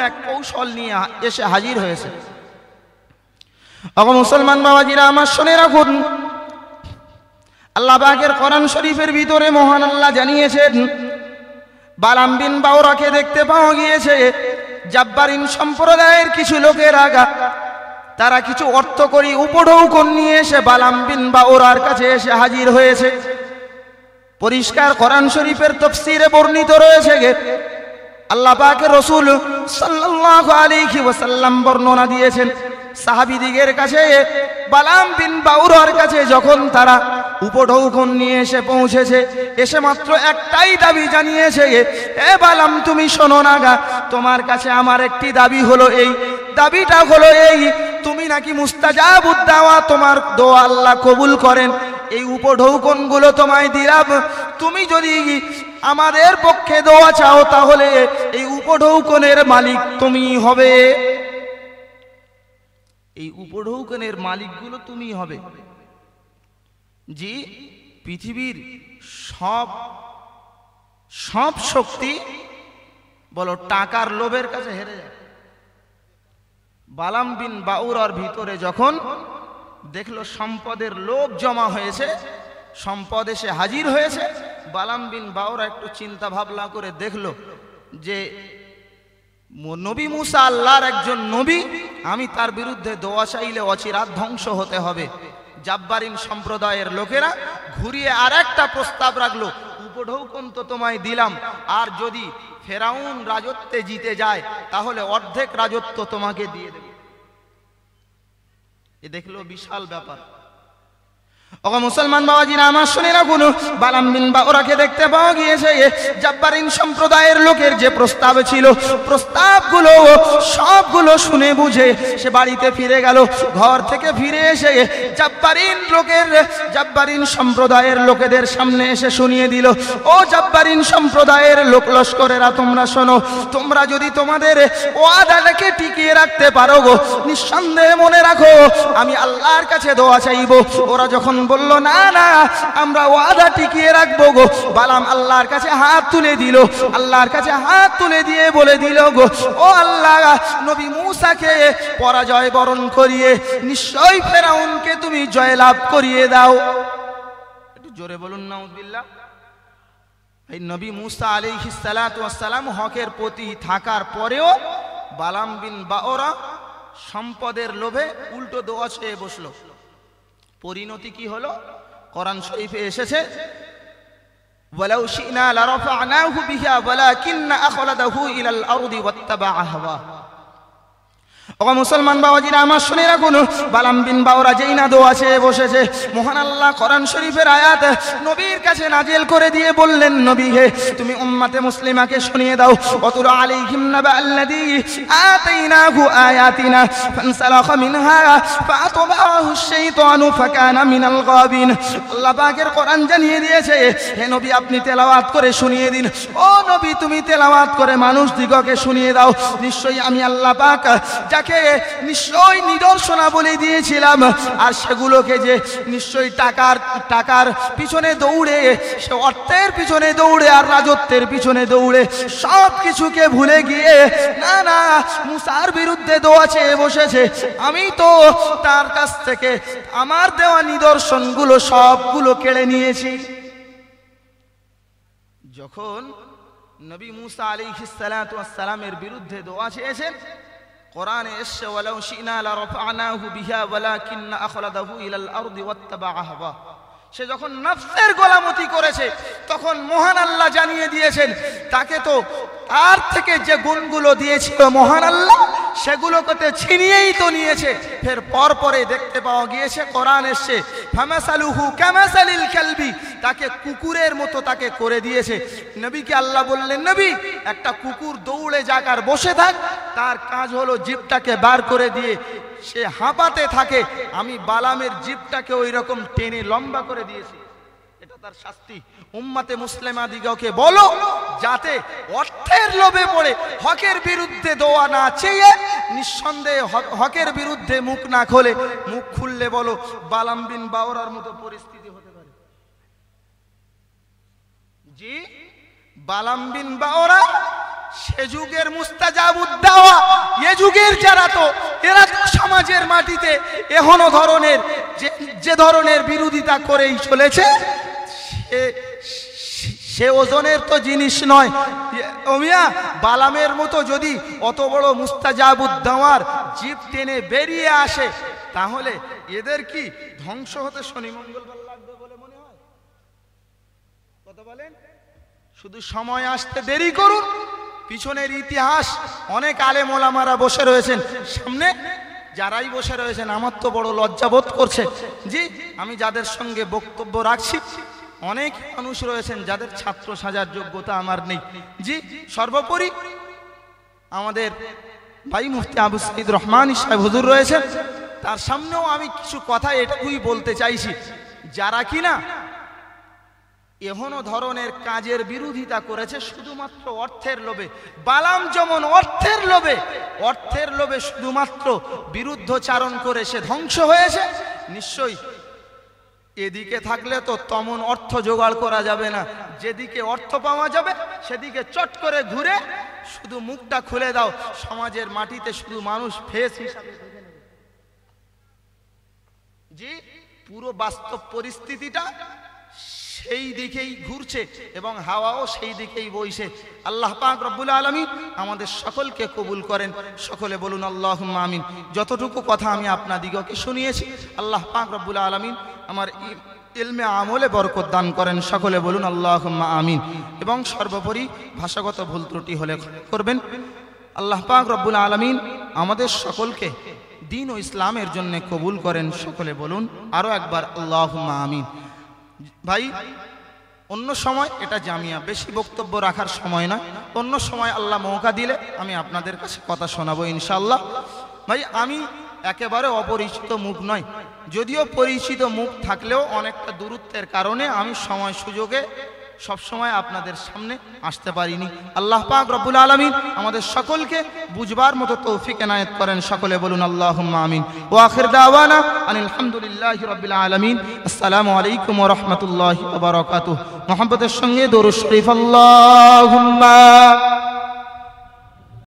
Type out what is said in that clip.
এক কৌশল নিয়ে এসে হাজির হয়েছে। ওগো মুসলমান বাবাজিরা আমার শুনে রাখুন, আল্লাহ পাকের কোরআন শরীফের ভিতরে মহান আল্লাহ জানিয়েছেন, বালাম বিন বাওরাকে দেখতে পাওয়া গিয়েছে জাব্বারিন সম্প্রদায়ের কিছু লোকের আগা তারা কিছু অর্থকরী উপঢৌকন নিয়ে এসে বালাম বিন বাওরার কাছে এসে হাজির হয়েছে। পরিষ্কার কোরআন শরীফের তাফসীরে বর্ণিত রয়েছে, আল্লাহ পাকের রাসূল সাল্লাল্লাহু আলাইহি ওয়াসাল্লাম বর্ণনা দিয়েছেন, সাহাবীদিগের কাছে বালাম বিন বাওরার কাছে যখন তারা উপঢৌকন নিয়ে এসে পৌঁছেছে, এসে মাত্র একটাই দাবি জানিয়েছে, এ বালাম তুমি শোনো না গা, তোমার কাছে আমার একটি দাবি হলো এই, দাবিটা হলো এই, তুমি নাকি মুস্তাজাবুদ দাওয়া, তোমার দোয়া আল্লাহ কবুল করেন, এই উপঢৌকন গুলো তোমায় দিলাম, তুমি যদি আমাদের পক্ষে দোয়া চাও তাহলে এই উপঢৌকনের মালিক তুমি হবে, এই উপঢৌকনের মালিকগুলো তুমি হবে। জি, পৃথিবীর সব শক্তি বলো টাকার লোভের কাছে হেরে যায়। বালাম বিন বাওরার ভিতরে যখন দেখলো সম্পদের লোভ জমা হয়েছে, সম্পদ এসে হাজির হয়েছে, বালাম বিন বাওরা একটু চিন্তা ভাবনা করে দেখলো যে নবী মুসা আল্লাহর একজন নবী, আমি তার বিরুদ্ধে দোয়া চাইলে অচিরাত ধ্বংস হতে হবে। জাব্বারিন সম্প্রদায়ের লোকেরা ঘুরিয়ে আর একটা প্রস্তাব রাখলো, উপঢৌকন তো তোমায় দিলাম, আর যদি ফেরাউন রাজত্বে জিতে যায় তাহলে অর্ধেক রাজত্ব তোমাকে দিয়ে দেব। এ দেখলো বিশাল ব্যাপার। ওগো মুসলমান বাবাজিরা আমার শুনে রাখুন, বালাম বিন বাওরাকে দেখতে পাওয়া গিয়েছে জাব্বারিন সম্প্রদায়ের লোকের যে প্রস্তাব ছিল, প্রস্তাবগুলো সবগুলো শুনে বুঝে সে বাড়িতে ফিরে গেল। ঘর থেকে ফিরে এসে জাব্বারিন সম্প্রদায়ের লোকেদের সামনে এসে শুনিয়ে দিল, ও জাব্বারিন সম্প্রদায়ের লোক লস্করেরা, তোমরা শোনো, তোমরা যদি তোমাদের ওয়াদাটাকে টিকিয়ে রাখতে পারো গো, নিঃসন্দেহে মনে রাখো আমি আল্লাহর কাছে দোয়া চাইব। ওরা যখন বলল না না আমরা ওয়াদা টিকিয়ে রাখবো গো, বালাম আল্লাহর কাছে হাত তুলে দিল, আল্লাহর কাছে হাত তুলে দিয়ে বলে দিল গো, ও আল্লাহ, নবী মুসাকে পরাজয় বরণ করিয়ে নিশ্চয়ই ফেরাউনকে তুমি জয়লাভ করিয়ে দাও। একটু জোরে বলুন নাউযুবিল্লাহ। এই নবী মুসা আলাইহিস সালাতু ওয়াস সালাম হকের প্রতি থাকার পরেও বালাম বিন বাওরা সম্পদের লোভে উল্টো দোয়া চেয়ে বসলো। পরিণতি কি হলো? কোরআন শরীফে এসেছে, ওয়ালাউ শিনা লারাফা'নাহু বিহা ওয়ালাকিন্না আখলাদাহু ইলাল আরদি ওয়াত্তাবা'a হাওয়া। ওগো মুসলমান বাবাজিরা আমার শুনে রাখুন, বালাম বিন বাওরা যেই না দোয়া চেয়ে বসেছে, মহান আল্লাহ কোরআন শরীফের আয়াত নবীর কাছে নাজিল করে দিয়ে বললেন, নবী হে, তুমি উম্মতে মুসলিমাকে শুনিয়ে দাও, ওয়াতুল আলাইহিম নাবা আল্লাযী আতাইনাহু আয়াতিনা ফানসালাখা মিনহা ফাআতবাহু আশ-শাইতানু ফাকানা মিনাল গাবিন। আল্লাহ পাকের কোরআন জানিয়ে দিয়েছে, হে নবী আপনি তেলাওয়াত করে শুনিয়ে দিন। ও নবী তুমি তেলাওয়াত করে মানুষ দিগকে শুনিয়ে দাও, নিশ্চয়ই আমি আল্লাহ পাক যাকে নিশ্চয় নিদর্শনা বলে দিয়েছিলাম, আর সেগুলোকে যে নিশ্চয়ই টাকার পিছনে দৌড়ে, সে অর্থের পিছনে দৌড়ে আর রাজত্বের পিছনে দৌড়ে সব কিছুকে ভুলে গিয়ে না না মুসার বিরুদ্ধে দোয়া চেয়ে বসেছে, আমি তো তার কাছ থেকে আমার দেওয়া নিদর্শনগুলো সবগুলো কেড়ে নিয়েছি। যখন নবী মুসা আলাইহিস সালাতু ওয়াস সালামের বিরুদ্ধে দোয়া চেয়েছেন, কোরআনে এসে ওয়ালাউ শিনা লারাফা'নাহু বিহা ওয়ালাকিন্না আখলাদাহু ইলাল আরদি ওয়াত্তাবা'a হাওয়া। সে যখন নফসের গোলামতি করেছে তখন মহান আল্লাহ জানিয়ে দিয়েছেন, তাকে তো তার থেকে যে গুণগুলো দিয়েছিল মহান আল্লাহ সেগুলোকে ছিনিয়েই তো নিয়েছে। ফের পরে দেখতে পাওয়া গিয়েছে কোরআন এসে ফামাসালুহু কামাসালিল কালবি, তাকে কুকুরের মতো তাকে করে দিয়েছে। নবীকে আল্লাহ বললেন, নবী একটা কুকুর দৌড়ে যাক আর বসে থাক, তার কাজ হলো জিভটাকে বার করে দিয়ে সে হাঁপাতে থাকে, আমি বালামের জিভটাকে ওই রকম টেনে লম্বা করে দিয়েছি, এটা তার শাস্তি। উম্মতে মুসলিমা দিগকে বলো যাতে অর্থের লোভে পড়ে হকের বিরুদ্ধে দোয়া না চেয়ে নিঃসন্দেহে হকের বিরুদ্ধে মুখ না খোলে, মুখ খুললে বলো বালাম বিন বাওরার মতো পরিস্থিতি হতে পারে। জি, বালাম বিন বাওরা সে যুগের মুস্তাজাবুদ দাওয়া এ যুগের যারা তো এরা তো সমাজের মাটিতে এখনো ধরনের যে ধরনের বিরোধিতা করেই চলেছে, সে ওজনের তো জিনিস নয়। ওমিয়া বালামের মতো যদি অত বড় মুস্তাজাবুদ দাওয়ার জিভ টেনে বেরিয়ে আসে, তাহলে এদের কি ধ্বংস হতে শনি মঙ্গলবার লাগবে বলে মনে হয়? কথা বলেন। শুধু সময় আসতে দেরি করুন। পিছনের ইতিহাস অনেক আলেম ওলামারা বসে রয়েছেন, সামনে যারাই বসে রয়েছেন আমার তো বড় লজ্জাবোধ করছে। জি, আমি যাদের সঙ্গে বক্তব্য রাখছি অনেক মানুষ রয়েছেন যাদের ছাত্র সাজার যোগ্যতা আমার নেই। জি, সর্বোপরি আমাদের ভাই মুফতি আবু সাঈদ রহমানী সাহেব হুজুর রয়েছেন, তার সামনেও আমি কিছু কথা এটুকুই বলতে চাইছি, যারা কিনা এমন ধরনের কাজের বিরোধিতা করেছে শুধুমাত্র অর্থের লোভে। বালাম যেমন অর্থের লোভে শুধুমাত্র বিরুদ্ধচারণ করে সে ধ্বংস হয়েছে, নিশ্চয়ই এদিকে থাকলে তো তেমন অর্থ জোগাড় করা যাবে না। যেদিকে অর্থ পাওয়া যাবে সেদিকে চট করে ঘুরে শুধু মুখটা খুলে দাও, সমাজের মাটিতে শুধু মানুষ ফেস হিসাবে দেখে নেবে। জি, পুরো বাস্তব পরিস্থিতিটা সেই দিকেই ঘুরছে এবং হাওয়াও সেই দিকেই বইছে। আল্লাহ পাক রব্বুল আলামিন আমাদের সকলকে কবুল করেন, সকলে বলুন আল্লাহুম্মা আমিন। যতটুকু কথা আমি আপনাদিগকে শুনিয়েছি আল্লাহ পাক রব্বুল আলামিন আমার ইলমে আমলে বরকত দান করেন, সকলে বলুন আল্লাহুম্মা আমিন। এবং সর্বোপরি ভাষাগত ভুল ত্রুটি হলে করবেন। আল্লাহ পাক রব্বুল আলামিন আমাদের সকলকে দ্বীন ও ইসলামের জন্য কবুল করেন, সকলে বলুন আরো একবার আল্লাহুম্মা আমিন। ভাই, অন্য সময় এটা জামিয়া, বেশি বক্তব্য রাখার সময় নয়, অন্য সময় আল্লাহ মৌকা দিলে আমি আপনাদের কাছে কথা শোনাবো ইনশাআল্লাহ। ভাই, আমি একেবারে অপরিচিত মুখ নয়, যদিও পরিচিত মুখ থাকলেও অনেকটা দূরত্বের কারণে আমি সময় সুযোগে সবসময় আপনাদের সামনে আসতে পারিনি। আল্লাহ পাক রব্বুল আলামিন আমাদের সকলকে বুঝবার মতো তৌফিক এনায়েত করেন, সকলে বলুন আল্লাহুম্মা আমিন। ওয়া আখির দাওয়ানা আনিল হামদুলিল্লাহি রাব্বিল আলামিন। আসসালামু আলাইকুম ওয়া রাহমাতুল্লাহি ওয়া বারাকাতুহু। মুহাব্বতের সঙ্গে দরুদ শরীফ আল্লাহুম্মা